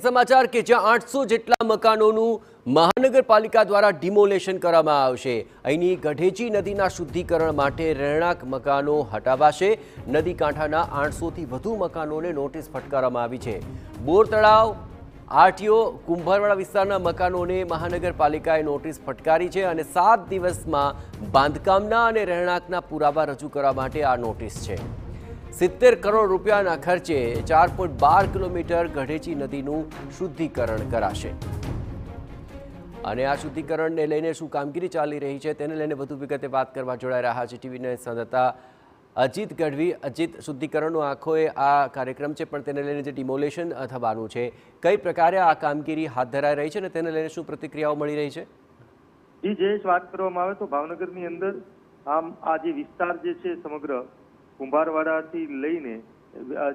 સમાચાર કે જ્યાં 800 જેટલા મકાનોનું મહાનગરપાલિકા દ્વારા ડિમોલેશન કરવામાં આવશે। અહીંની ગઢેચી નદીના શુદ્ધિકરણ માટે રહેણાંક મકાનો હટાવાશે। નદી કાંઠાના 800 થી વધુ મકાનોને નોટિસ ફટકારવામાં આવી છે। બોર તળાવ આરટીઓ કુંભારવાડા વિસ્તારના મકાનોને મહાનગરપાલિકાએ નોટિસ ફટકારી છે અને 7 દિવસમાં બાંધકામના અને રહેણાંકના પુરાવા રજૂ કરવા માટે આ નોટિસ છે। 70 કરોડ રૂપિયાના ખર્ચે 4.12 કિલોમીટર ગઢેચી નદીનું શુદ્ધિકરણ કરાશે અને આ શુદ્ધિકરણને લઈને શું કામગીરી ચાલી રહી છે તેને લઈને વધુ વિગતે વાત કરવા જોડાઈ રહ્યા છે ટીવીના સંવાદદાતા અજીત ગઢવી। અજીત, શુદ્ધિકરણનો આખો આ કાર્યક્રમ છે પણ તેને લઈને જે ડિમોલેશન થવાનું છે કઈ પ્રકારે આ કામગીરી હાથ ધરાઈ રહી છે અને તેને લઈને શું પ્રતિક્રિયાઓ મળી રહી છે? જી જયેશ, વાત કરવામાં આવે તો ભાવનગરની અંદર આમ આ જે વિસ્તાર જે છે સમગ્ર કુંભારવાડાથી લઈને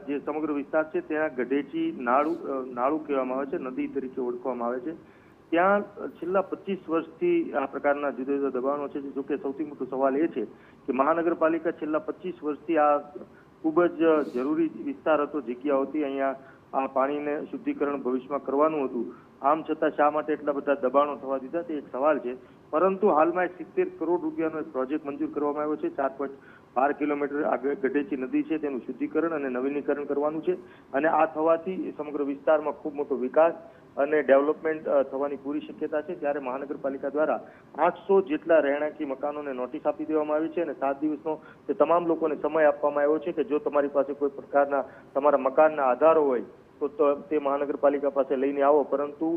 જે સમગ્ર વિસ્તાર છે ત્યાં ગઢેચી નાળું કહેવામાં આવે છે, નદી તરીકે ઓળખવામાં આવે છે। ત્યાં છેલ્લા 25 વર્ષથી આ પ્રકારના જુદા જુદા દબાણો છે। જોકે સૌથી મોટો સવાલ એ છે કે મહાનગરપાલિકા છેલ્લા 25 વર્ષથી આ ખૂબ જ જરૂરી વિસ્તાર હતો, જગ્યા હતી, અહીંયા આ પાણીને શુદ્ધિકરણ ભવિષ્યમાં કરવાનું હતું, આમ છતાં શા માટે એટલા બધા દબાણો થવા દીધા તે એક સવાલ છે। પરંતુ હાલમાં 70 કરોડ રૂપિયાનો એક પ્રોજેક્ટ મંજૂર કરવામાં આવ્યો છે। 4.12 કિલોમીટર આ ગઢેચી નદી છે તેનું શુદ્ધિકરણ અને નવીનીકરણ કરવાનું છે અને આ થવાથી સમગ્ર વિસ્તારમાં ખૂબ મોટો વિકાસ અને ડેવલપમેન્ટ થવાની પૂરી શક્યતા છે। ત્યારે મહાનગરપાલિકા દ્વારા 800 જેટલા રહેણાંકી મકાનોને નોટિસ આપી દેવામાં આવી છે અને 7 દિવસનો તે તમામ લોકોને સમય આપવામાં આવ્યો છે કે જો તમારી પાસે કોઈ પ્રકારના તમારા મકાનના આધારો હોય તો તે મહાનગરપાલિકા પાસે લઈને આવો। પરંતુ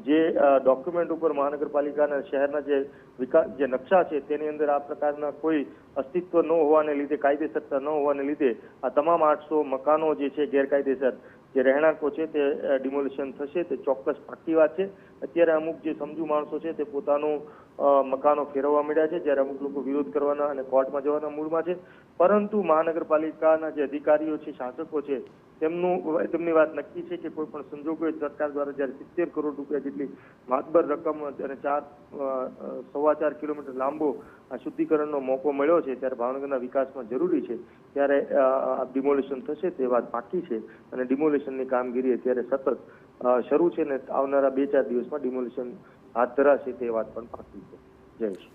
જે ડોક્યુમેન્ટ ઉપર મહાનગરપાલિકાના શહેરના જે વિકાસ જે નકશા છે તેની અંદર આ પ્રકારના કોઈ અસ્તિત્વ ન હોવાને લીધે, કાયદેસરતા ન હોવાને લીધે આ તમામ 800 મકાનો જે છે ગેરકાયદેસર જે રહેણાંકો છે તે ડિમોલિશન થશે, તે ચોક્કસ પાક્કી વાત છે। અત્યારે અમુક જે સમજુ માણસો છે તે પોતાનું મકાનો ફેરવવા મળ્યા છે, જ્યારે અમુક લોકો વિરોધ કરવાના અને કોર્ટમાં જવાના મૂડમાં છે। પરંતુ મહાનગરપાલિકાના જે અધિકારીઓ છે, શાસકો છે, તેમની વાત નક્કી છે કે કોઈ પણ સંજોગોએ સરકાર દ્વારા જ્યારે 70 કરોડ રૂપિયા જેટલી માતબર રકમ અને 4.25 કિલોમીટર લાંબો શુદ્ધિકરણનો મોકો મળ્યો છે ત્યારે ભાવનગરના વિકાસમાં જરૂરી છે ત્યારે ડિમોલિશન થશે તે વાત પાકી છે અને ડિમોલિશનની કામગીરી અત્યારે સતત શરૂ છે ને આવનારા 2-4 દિવસમાં ડિમોલિશન હાથ ધરાશે તે વાત પણ પાકી છે। જયેશ,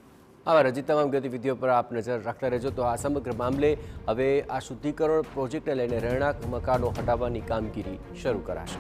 આભાર અજીત, તમામ ગતિવિધિઓ પર આપ નજર રાખતા રહેજો। તો આ સમગ્ર મામલે હવે આ શુદ્ધિકરણ પ્રોજેક્ટને લઈને રહેણાંક મકાનો હટાવવાની કામગીરી શરૂ કરાશે।